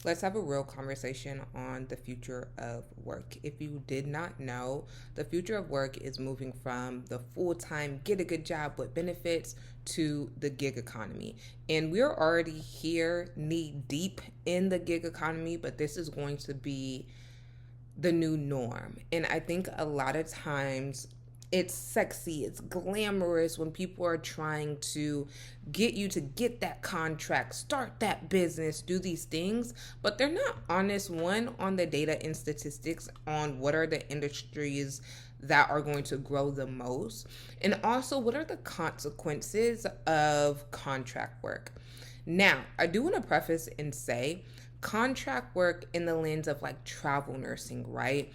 let's have a real conversation on the future of work. If you did not know, the future of work is moving from the full-time, get a good job with benefits to the gig economy. And we're already here knee deep in the gig economy, but this is going to be the new norm. And I think a lot of times it's sexy, it's glamorous when people are trying to get you to get that contract, start that business, do these things, but they're not honest, one, on the data and statistics on what are the industries that are going to grow the most, and also what are the consequences of contract work. Now, I do want to preface and say contract work in the lens of like travel nursing, right?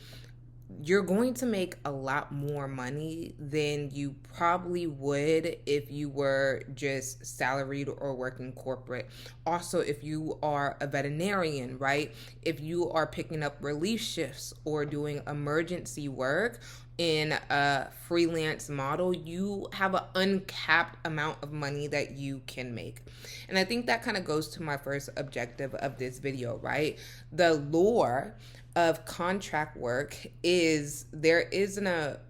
You're going to make a lot more money than you probably would if you were just salaried or working corporate. Also, if you are a veterinarian, right? If you are picking up relief shifts or doing emergency work in a freelance model, you have an uncapped amount of money that you can make. And I think that kind of goes to my first objective of this video, right? The lore of contract work is there isn't a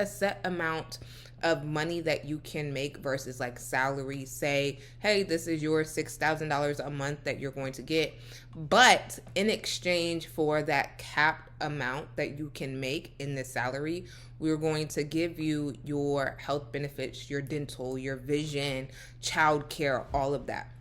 set amount of money that you can make versus like salary. Say, hey, this is your $6,000 a month that you're going to get, but in exchange for that capped amount that you can make in the salary, we're going to give you your health benefits, your dental, your vision, childcare, all of that.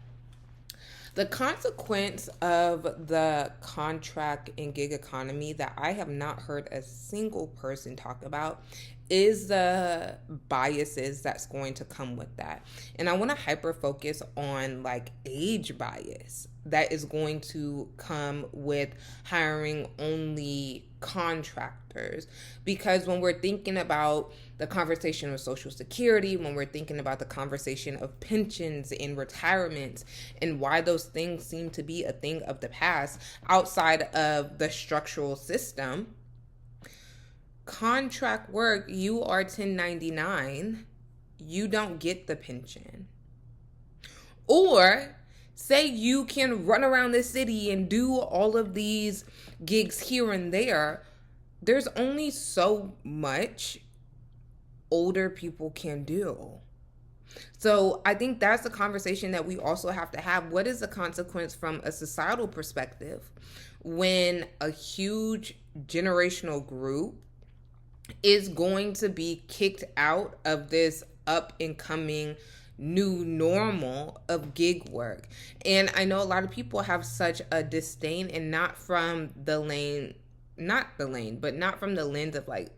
The consequence of the contract and gig economy that I have not heard a single person talk about is the biases that's going to come with that. And I want to hyper focus on like age bias that is going to come with hiring only contractors. Because when we're thinking about the conversation of Social Security, when we're thinking about the conversation of pensions and retirements and why those things seem to be a thing of the past outside of the structural system, contract work, you are 1099, you don't get the pension. Or say you can run around the city and do all of these gigs here and there, there's only so much older people can do. So I think that's a conversation that we also have to have. What is the consequence from a societal perspective when a huge generational group is going to be kicked out of this up and coming new normal of gig work? And I know a lot of people have such a disdain, and not from the lens of like,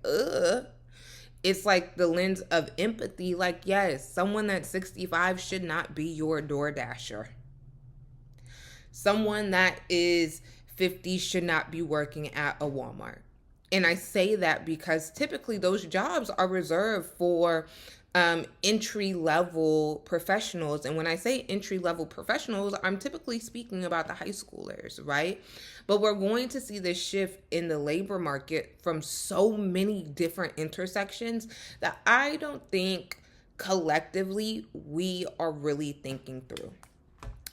it's like the lens of empathy. Like, yes, someone that's 65 should not be your DoorDasher. Someone that is 50 should not be working at a Walmart. And I say that because typically those jobs are reserved for entry-level professionals. And when I say entry-level professionals, I'm typically speaking about the high schoolers, right? But we're going to see this shift in the labor market from so many different intersections that I don't think collectively we are really thinking through.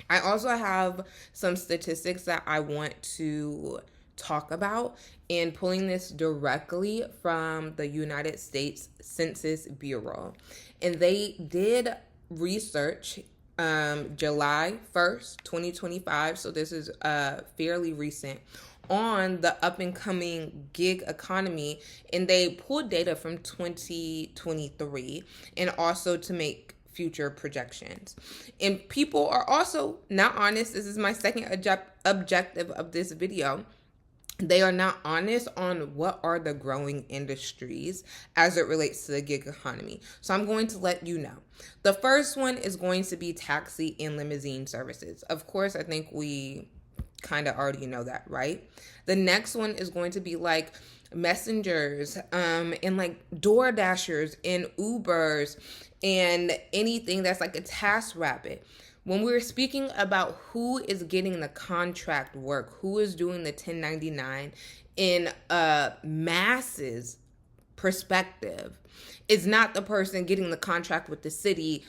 I also have some statistics that I want to talk about, and pulling this directly from the United States Census Bureau. And they did research July 1st, 2025, so this is fairly recent, on the up and coming gig economy, and they pulled data from 2023 and also to make future projections. And people are also not honest. This is my second objective of this video. They are not honest on what are the growing industries as it relates to the gig economy. So I'm going to let you know. The first one is going to be taxi and limousine services. Of course, I think we kind of already know that, right? The next one is going to be like messengers and like Door Dashers and Ubers and anything that's like a task rabbit. When we're speaking about who is getting the contract work, who is doing the 1099 in a masses perspective, it's not the person getting the contract with the city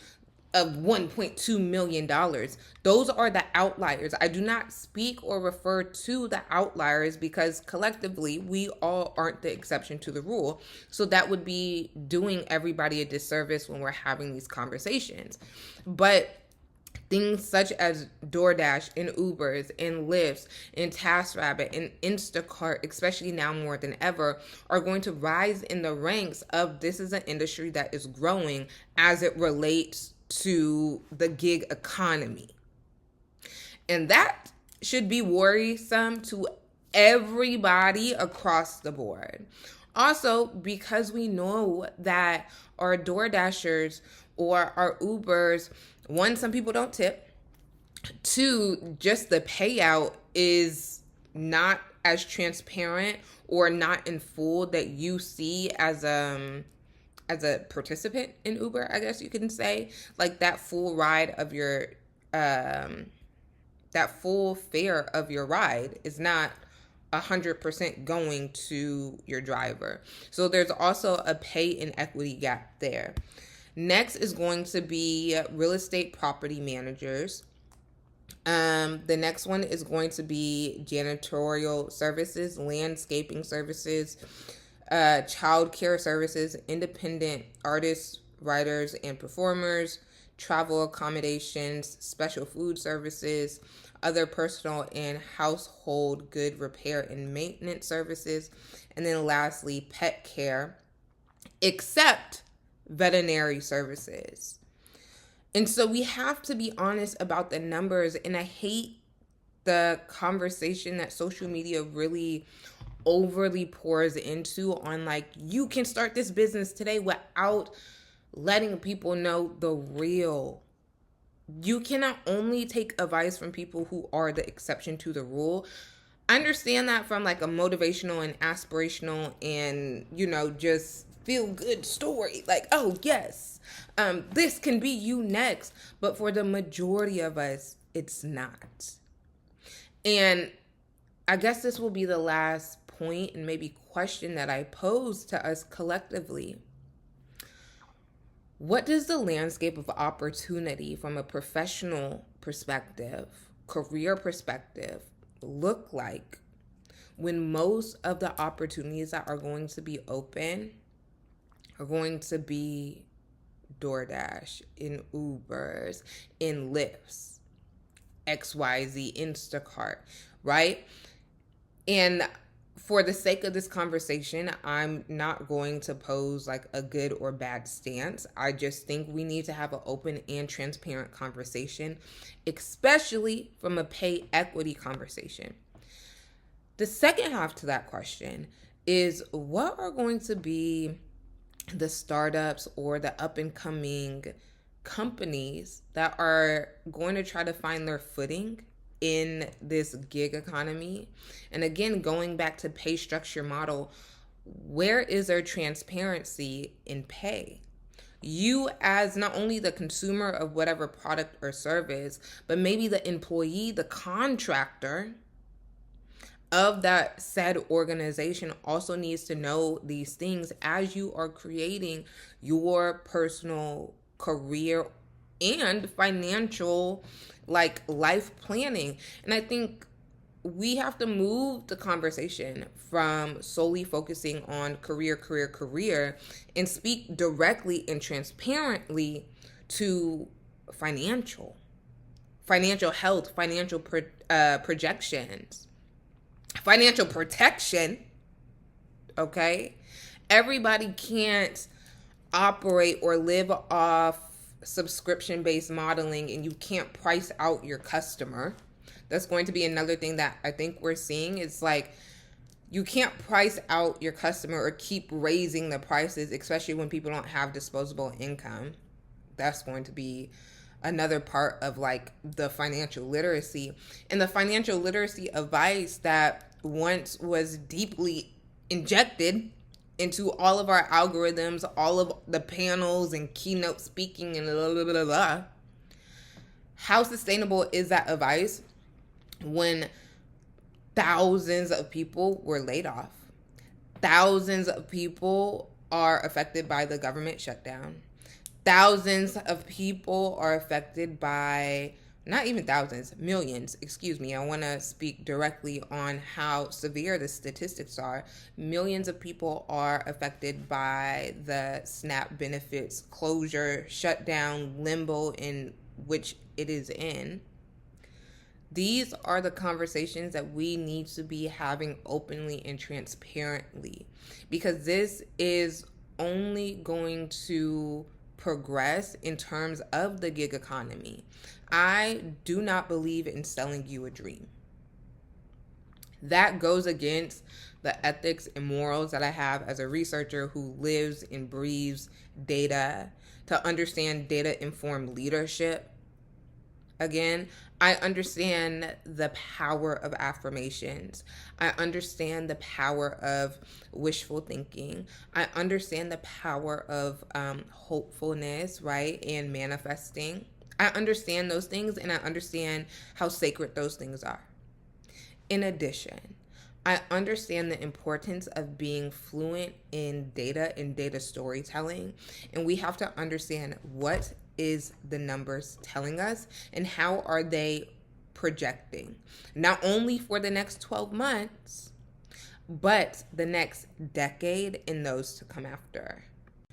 of $1.2 million. Those are the outliers. I do not speak or refer to the outliers because collectively we all aren't the exception to the rule. So that would be doing everybody a disservice when we're having these conversations. But things such as DoorDash and Ubers and Lyfts and TaskRabbit and Instacart, especially now more than ever, are going to rise in the ranks of this is an industry that is growing as it relates to the gig economy. And that should be worrisome to everybody across the board. Also, because we know that our DoorDashers or our Ubers, one, some people don't tip. Two, just the payout is not as transparent or not in full that you see as a participant in Uber, I guess you can say. Like that full ride of your that full fare of your ride is not 100% going to your driver. So there's also a pay and equity gap there. Next is going to be real estate property managers. The next one is going to be janitorial services, landscaping services, childcare services, independent artists, writers, and performers, travel accommodations, special food services, other personal and household good repair and maintenance services, and then lastly, pet care, except veterinary services. And so we have to be honest about the numbers, and I hate the conversation that social media really overly pours into on like, you can start this business today without letting people know the real. You cannot only take advice from people who are the exception to the rule. I understand that from like a motivational and aspirational and, just feel good story. Like, oh, yes, this can be you next. But for the majority of us, it's not. And I guess this will be the last point and maybe question that I pose to us collectively. What does the landscape of opportunity from a professional perspective, career perspective, look like when most of the opportunities that are going to be open are going to be DoorDash, in Ubers, in Lyfts, XYZ, Instacart, right? And for the sake of this conversation, I'm not going to pose like a good or bad stance. I just think we need to have an open and transparent conversation, especially from a pay equity conversation. The second half to that question is, what are going to be the startups or the up and coming companies that are going to try to find their footing in this gig economy? And again, going back to pay structure model, where is there transparency in pay? You as not only the consumer of whatever product or service, but maybe the employee, the contractor of that said organization also needs to know these things as you are creating your personal career and financial life planning. And I think we have to move the conversation from solely focusing on career, and speak directly and transparently to financial health, financial projections, financial protection. Okay? Everybody can't operate or live off subscription-based modeling, and you can't price out your customer. That's going to be another thing that I think we're seeing. It's like you can't price out your customer or keep raising the prices, especially when people don't have disposable income. That's going to be another part of like the financial literacy. And the financial literacy advice that once was deeply injected into all of our algorithms, all of the panels and keynote speaking and blah, blah, blah, blah. How sustainable is that advice when thousands of people were laid off? Thousands of people are affected by the government shutdown. Thousands of people are affected by, not even thousands, millions, excuse me. I want to speak directly on how severe the statistics are. Millions of people are affected by the SNAP benefits closure, shutdown, limbo in which it is in. These are the conversations that we need to be having openly and transparently, because this is only going to progress in terms of the gig economy. I do not believe in selling you a dream. That goes against the ethics and morals that I have as a researcher who lives and breathes data, to understand data informed leadership. Again, I understand the power of affirmations. I understand the power of wishful thinking. I understand the power of hopefulness, right? And manifesting. I understand those things, and I understand how sacred those things are. In addition, I understand the importance of being fluent in data and data storytelling. And we have to understand what is the numbers telling us and how are they projecting, not only for the next 12 months, but the next decade and those to come after.